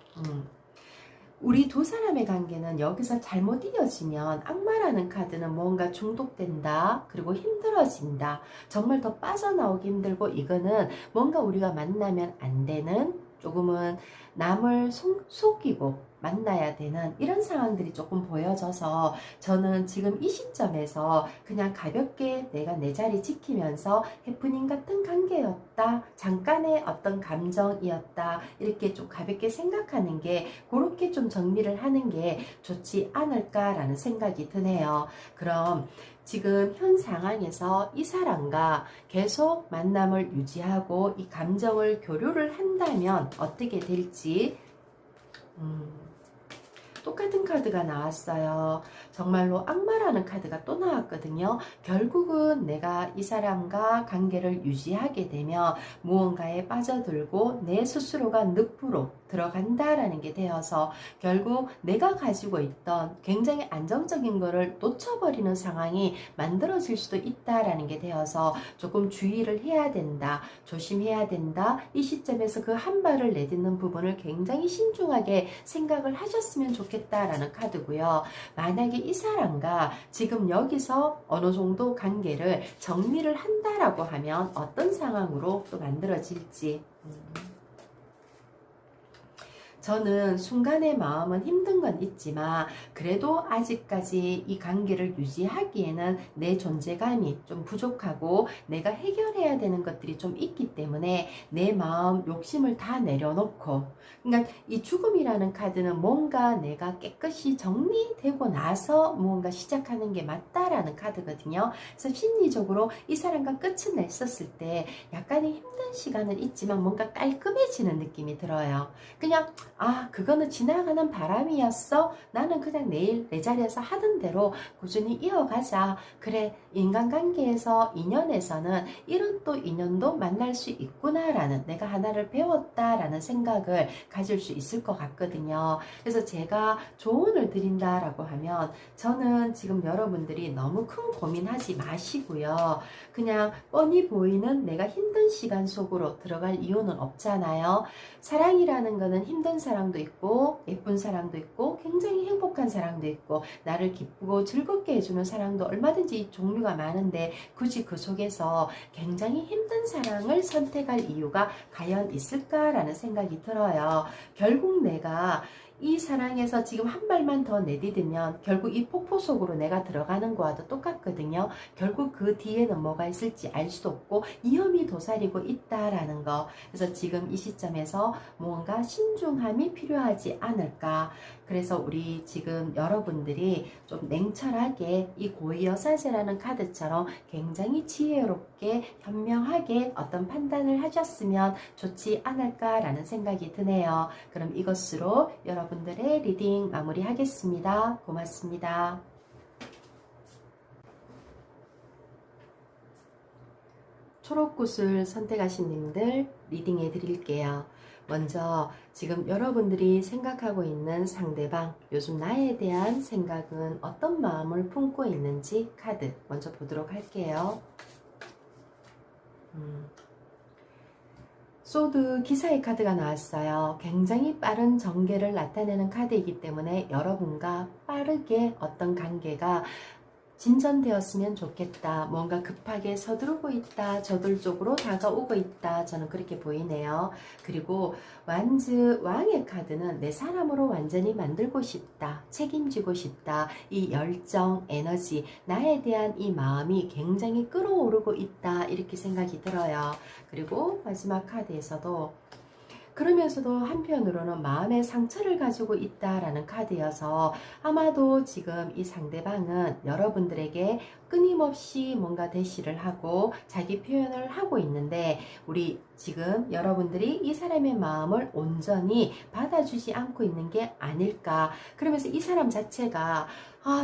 우리 두 사람의 관계는 여기서 잘못 이어지면, 악마라는 카드는 뭔가 중독된다, 그리고 힘들어진다, 정말 더 빠져나오기 힘들고, 이거는 뭔가 우리가 만나면 안 되는, 조금은 남을 속이고 만나야 되는 이런 상황들이 조금 보여져서, 저는 지금 이 시점에서 그냥 가볍게 내가 내 자리 지키면서 해프닝 같은 관계였다, 잠깐의 어떤 감정이었다, 이렇게 좀 가볍게 생각하는 게, 그렇게 좀 정리를 하는 게 좋지 않을까라는 생각이 드네요. 그럼 지금 현 상황에서 이 사람과 계속 만남을 유지하고 이 감정을 교류를 한다면 어떻게 될지, 똑같은 카드가 나왔어요. 정말로 악마라는 카드가 또 나왔거든요. 결국은 내가 이 사람과 관계를 유지하게 되면 무언가에 빠져들고 내 스스로가 늪으로 들어간다라는 게 되어서, 결국 내가 가지고 있던 굉장히 안정적인 거를 놓쳐버리는 상황이 만들어질 수도 있다라는 게 되어서 조금 주의를 해야 된다, 조심해야 된다. 이 시점에서 그 한 발을 내딛는 부분을 굉장히 신중하게 생각을 하셨으면 좋겠다라는 카드고요. 만약에 이 사람과 지금 여기서 어느 정도 관계를 정리를 한다라고 하면 어떤 상황으로 또 만들어질지, 저는 순간의 마음은 힘든 건 있지만 그래도 아직까지 이 관계를 유지하기에는 내 존재감이 좀 부족하고 내가 해결해야 되는 것들이 좀 있기 때문에 내 마음 욕심을 다 내려놓고, 그러니까 이 죽음이라는 카드는 뭔가 내가 깨끗이 정리되고 나서 무언가 시작하는 게 맞다라는 카드거든요. 그래서 심리적으로 이 사람과 끝을 냈었을 때 약간의 힘든 시간은 있지만 뭔가 깔끔해지는 느낌이 들어요. 그냥 그거는 지나가는 바람이었어. 나는 그냥 내일 내 자리에서 하던 대로 꾸준히 이어가자. 그래, 인간관계에서, 인연에서는 이런 또 인연도 만날 수 있구나라는, 내가 하나를 배웠다라는 생각을 가질 수 있을 것 같거든요. 그래서 제가 조언을 드린다라고 하면, 저는 지금 여러분들이 너무 큰 고민하지 마시고요. 그냥 뻔히 보이는 내가 힘든 시간 속으로 들어갈 이유는 없잖아요. 사랑이라는 거는 힘든 사랑도 있고 예쁜 사랑도 있고 굉장히 행복한 사랑도 있고 나를 기쁘고 즐겁게 해주는 사랑도 얼마든지 종류가 많은데, 굳이 그 속에서 굉장히 힘든 사랑을 선택할 이유가 과연 있을까라는 생각이 들어요. 결국 내가 이 사랑에서 지금 한 발만 더 내디디면 결국 이 폭포 속으로 내가 들어가는 거와도 똑같거든요. 결국 그 뒤에는 뭐가 있을지 알 수도 없고 위험이 도사리고 있다라는 거. 그래서 지금 이 시점에서 뭔가 신중함이 필요하지 않을까. 그래서 우리 지금 여러분들이 좀 냉철하게 이 고위여사제라는 카드처럼 굉장히 지혜롭게 현명하게 어떤 판단을 하셨으면 좋지 않을까라는 생각이 드네요. 그럼 이것으로 여러분들의 리딩 마무리하겠습니다. 고맙습니다. 초록꽃을 선택하신 님들 리딩해 드릴게요. 먼저 지금 여러분들이 생각하고 있는 상대방, 요즘 나에 대한 생각은 어떤 마음을 품고 있는지 카드 먼저 보도록 할게요. 소드 기사의 카드가 나왔어요. 굉장히 빠른 전개를 나타내는 카드이기 때문에 여러분과 빠르게 어떤 관계가 진전되었으면 좋겠다. 뭔가 급하게 서두르고 있다. 저돌적으로 다가오고 있다. 저는 그렇게 보이네요. 그리고 완즈 왕의 카드는 내 사람으로 완전히 만들고 싶다. 책임지고 싶다. 이 열정, 에너지, 나에 대한 이 마음이 굉장히 끌어오르고 있다. 이렇게 생각이 들어요. 그리고 마지막 카드에서도 그러면서도 한편으로는 마음의 상처를 가지고 있다라는 카드여서 아마도 지금 이 상대방은 여러분들에게 끊임없이 뭔가 대시를 하고 자기 표현을 하고 있는데 우리 지금 여러분들이 이 사람의 마음을 온전히 받아주지 않고 있는 게 아닐까. 그러면서 이 사람 자체가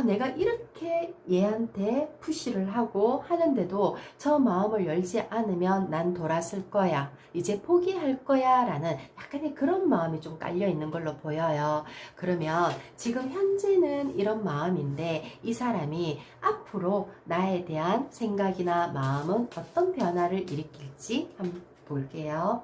내가 이렇게 얘한테 푸시를 하고 하는데도 저 마음을 열지 않으면 난 돌아설 거야. 이제 포기할 거야. 라는 약간의 그런 마음이 좀 깔려 있는 걸로 보여요. 그러면 지금 현재는 이런 마음인데 이 사람이 앞으로 나에 대한 생각이나 마음은 어떤 변화를 일으킬지 한번 볼게요.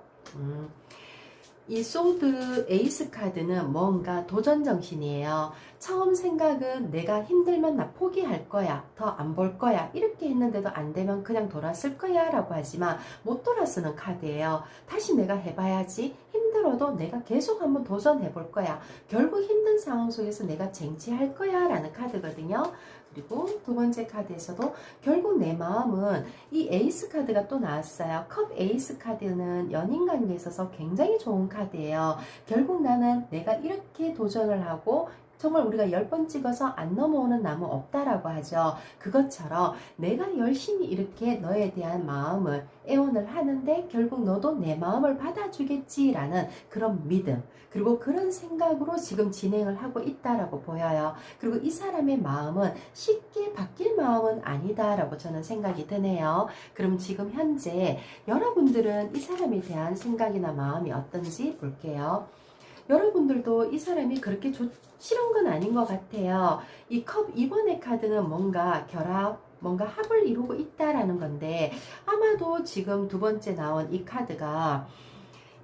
이 소드 에이스 카드는 뭔가 도전 정신이에요. 처음 생각은 내가 힘들면 나 포기할 거야. 더 안 볼 거야. 이렇게 했는데도 안 되면 그냥 돌아설 거야 라고 하지만 못 돌아서는 카드예요. 다시 내가 해봐야지. 힘들어도 내가 계속 한번 도전해 볼 거야. 결국 힘든 상황 속에서 내가 쟁취할 거야 라는 카드거든요. 그리고 두 번째 카드에서도 결국 내 마음은 이 에이스 카드가 또 나왔어요. 컵 에이스 카드는 연인 관계에 있어서 굉장히 좋은 카드예요. 결국 나는 내가 이렇게 도전을 하고 정말 우리가 10번 찍어서 안 넘어오는 나무 없다라고 하죠. 그것처럼 내가 열심히 이렇게 너에 대한 마음을 애원을 하는데 결국 너도 내 마음을 받아주겠지라는 그런 믿음 그리고 그런 생각으로 지금 진행을 하고 있다라고 보여요. 그리고 이 사람의 마음은 쉽게 바뀔 마음은 아니다라고 저는 생각이 드네요. 그럼 지금 현재 여러분들은 이 사람에 대한 생각이나 마음이 어떤지 볼게요. 여러분들도 이 사람이 그렇게 싫은 건 아닌 것 같아요. 이 컵 2번의 카드는 뭔가 결합, 뭔가 합을 이루고 있다라는 건데 아마도 지금 두 번째 나온 이 카드가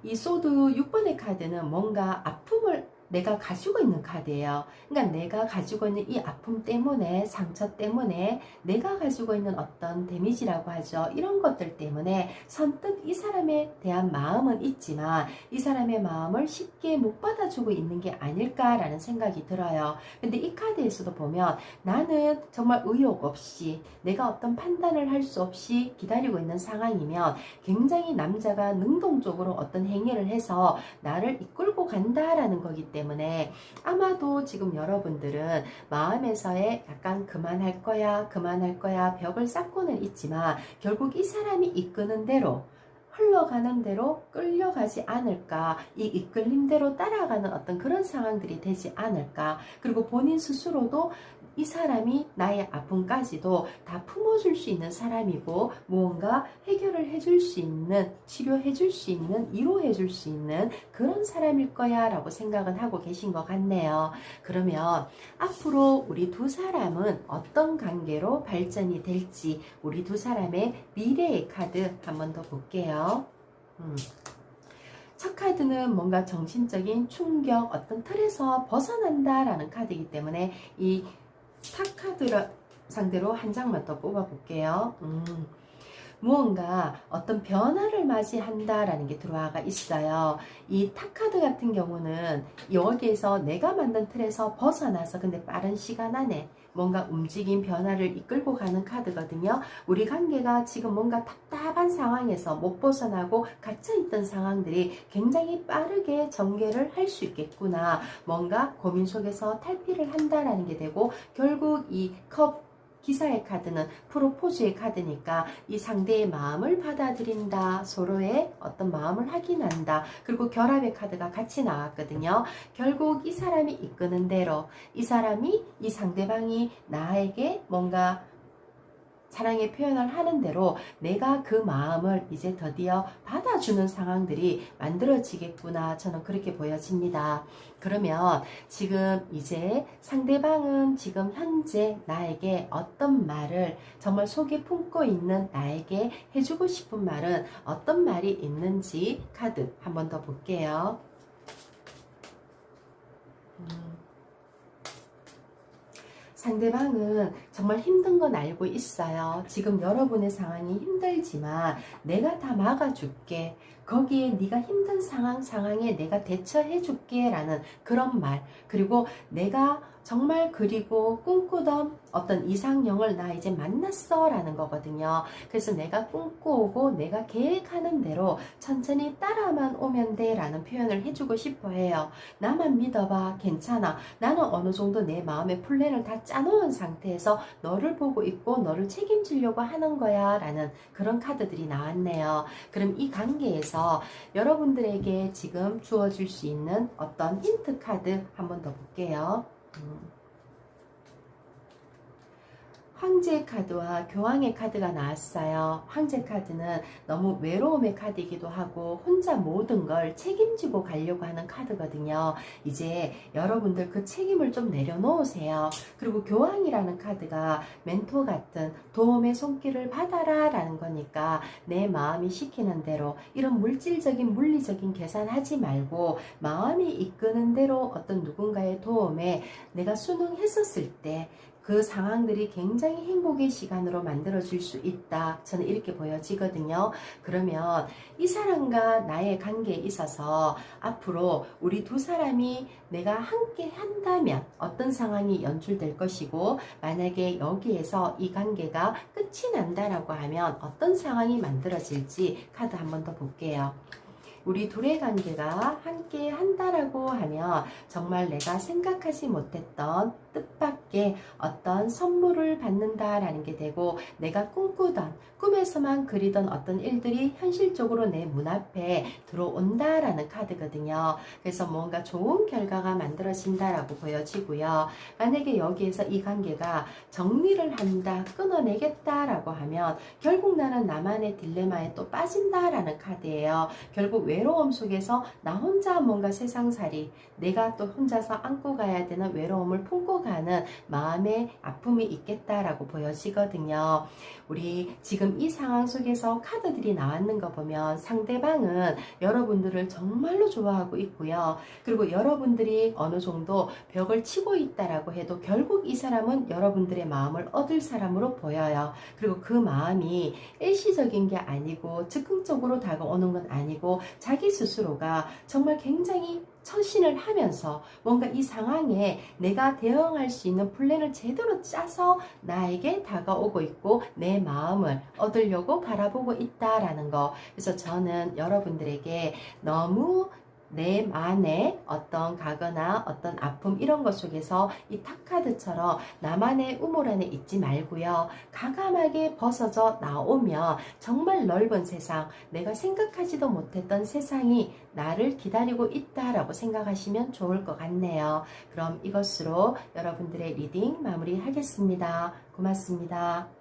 이 소드 6번의 카드는 뭔가 아픔을 내가 가지고 있는 카드예요. 그러니까 내가 가지고 있는 이 아픔 때문에 상처 때문에 내가 가지고 있는 어떤 데미지라고 하죠. 이런 것들 때문에 선뜻 이 사람에 대한 마음은 있지만 이 사람의 마음을 쉽게 못 받아주고 있는 게 아닐까라는 생각이 들어요. 근데 이 카드에서도 보면 나는 정말 의욕 없이 내가 어떤 판단을 할 수 없이 기다리고 있는 상황이면 굉장히 남자가 능동적으로 어떤 행위를 해서 나를 이끌고 간다라는 거기 때문에 아마도 지금 여러분들은 마음에서의 약간 그만할 거야 벽을 쌓고는 있지만 결국 이 사람이 이끄는 대로 흘러가는 대로 끌려가지 않을까, 이 이끌림대로 따라가는 어떤 그런 상황들이 되지 않을까. 그리고 본인 스스로도 이 사람이 나의 아픔까지도 다 품어줄 수 있는 사람이고 무언가 해결을 해줄 수 있는, 치료해줄 수 있는, 위로해줄 수 있는 그런 사람일 거야 라고 생각은 하고 계신 것 같네요. 그러면 앞으로 우리 두 사람은 어떤 관계로 발전이 될지 우리 두 사람의 미래의 카드 한번 더 볼게요. 첫 카드는 뭔가 정신적인 충격, 어떤 틀에서 벗어난다라는 카드이기 때문에 이 탑 카드를 상대로 한 장만 더 뽑아 볼게요. 무언가 어떤 변화를 맞이한다라는 게 들어와가 있어요. 이 탑카드 같은 경우는 여기에서 내가 만든 틀에서 벗어나서 근데 빠른 시간 안에 뭔가 움직임 변화를 이끌고 가는 카드거든요. 우리 관계가 지금 뭔가 답답한 상황에서 못 벗어나고 갇혀있던 상황들이 굉장히 빠르게 전개를 할 수 있겠구나. 뭔가 고민 속에서 탈피를 한다라는 게 되고 결국 이 컵 기사의 카드는 프로포즈의 카드니까 이 상대의 마음을 받아들인다. 서로의 어떤 마음을 확인한다. 그리고 결합의 카드가 같이 나왔거든요. 결국 이 사람이 이끄는 대로 이 사람이 이 상대방이 나에게 뭔가 사랑의 표현을 하는 대로 내가 그 마음을 이제 드디어 받아주는 상황들이 만들어지겠구나. 저는 그렇게 보여집니다. 그러면 지금 이제 상대방은 지금 현재 나에게 어떤 말을 정말 속에 품고 있는 나에게 해주고 싶은 말은 어떤 말이 있는지 카드 한 번 더 볼게요. 상대방은 정말 힘든 건 알고 있어요. 지금 여러분의 상황이 힘들지만 내가 다 막아줄게. 거기에 네가 힘든 상황에 내가 대처해 줄게 라는 그런 말. 그리고 내가 정말 그리고 꿈꾸던 어떤 이상형을 나 이제 만났어 라는 거거든요. 그래서 내가 꿈꾸고 내가 계획하는 대로 천천히 따라만 오면 돼 라는 표현을 해주고 싶어 해요. 나만 믿어봐. 괜찮아. 나는 어느 정도 내 마음의 플랜을 다 짜놓은 상태에서 너를 보고 있고 너를 책임지려고 하는 거야 라는 그런 카드들이 나왔네요. 그럼 이 관계에서 여러분들에게 지금 주어질 수 있는 어떤 힌트 카드 한번 더 볼게요. 황제 카드와 교황의 카드가 나왔어요. 황제 카드는 너무 외로움의 카드이기도 하고 혼자 모든 걸 책임지고 가려고 하는 카드거든요. 이제 여러분들 그 책임을 좀 내려놓으세요. 그리고 교황이라는 카드가 멘토 같은 도움의 손길을 받아라 라는 거니까 내 마음이 시키는 대로 이런 물질적인 물리적인 계산하지 말고 마음이 이끄는 대로 어떤 누군가의 도움에 내가 순응했었을 때 그 상황들이 굉장히 행복의 시간으로 만들어질 수 있다. 저는 이렇게 보여지거든요. 그러면 이 사람과 나의 관계에 있어서 앞으로 우리 두 사람이 내가 함께 한다면 어떤 상황이 연출될 것이고, 만약에 여기에서 이 관계가 끝이 난다라고 하면 어떤 상황이 만들어질지 카드 한 번 더 볼게요. 우리 둘의 관계가 함께 한다라고 하면 정말 내가 생각하지 못했던 뜻밖의 어떤 선물을 받는다라는 게 되고, 내가 꿈꾸던 꿈에서만 그리던 어떤 일들이 현실적으로 내 문 앞에 들어온다라는 카드거든요. 그래서 뭔가 좋은 결과가 만들어진다라고 보여지고요. 만약에 여기에서 이 관계가 정리를 한다, 끊어내겠다라고 하면 결국 나는 나만의 딜레마에 또 빠진다라는 카드예요. 결국 외로움 속에서 나 혼자 뭔가 세상살이, 내가 또 혼자서 안고 가야 되는 외로움을 품고 가는 마음의 아픔이 있겠다라고 보여지거든요. 우리 지금 이 상황 속에서 카드들이 나왔는 거 보면 상대방은 여러분들을 정말로 좋아하고 있고요. 그리고 여러분들이 어느 정도 벽을 치고 있다라고 해도 결국 이 사람은 여러분들의 마음을 얻을 사람으로 보여요. 그리고 그 마음이 일시적인 게 아니고 즉흥적으로 다가오는 건 아니고 자기 스스로가 정말 굉장히 처신을 하면서 뭔가 이 상황에 내가 대응할 수 있는 플랜을 제대로 짜서 나에게 다가오고 있고 내 마음을 얻으려고 바라보고 있다라는 거. 그래서 저는 여러분들에게 너무 내 안에 어떤 가거나 어떤 아픔 이런 것 속에서 이 탑카드처럼 나만의 우물 안에 있지 말고요. 과감하게 벗어져 나오면 정말 넓은 세상, 내가 생각하지도 못했던 세상이 나를 기다리고 있다라고 생각하시면 좋을 것 같네요. 그럼 이것으로 여러분들의 리딩 마무리하겠습니다. 고맙습니다.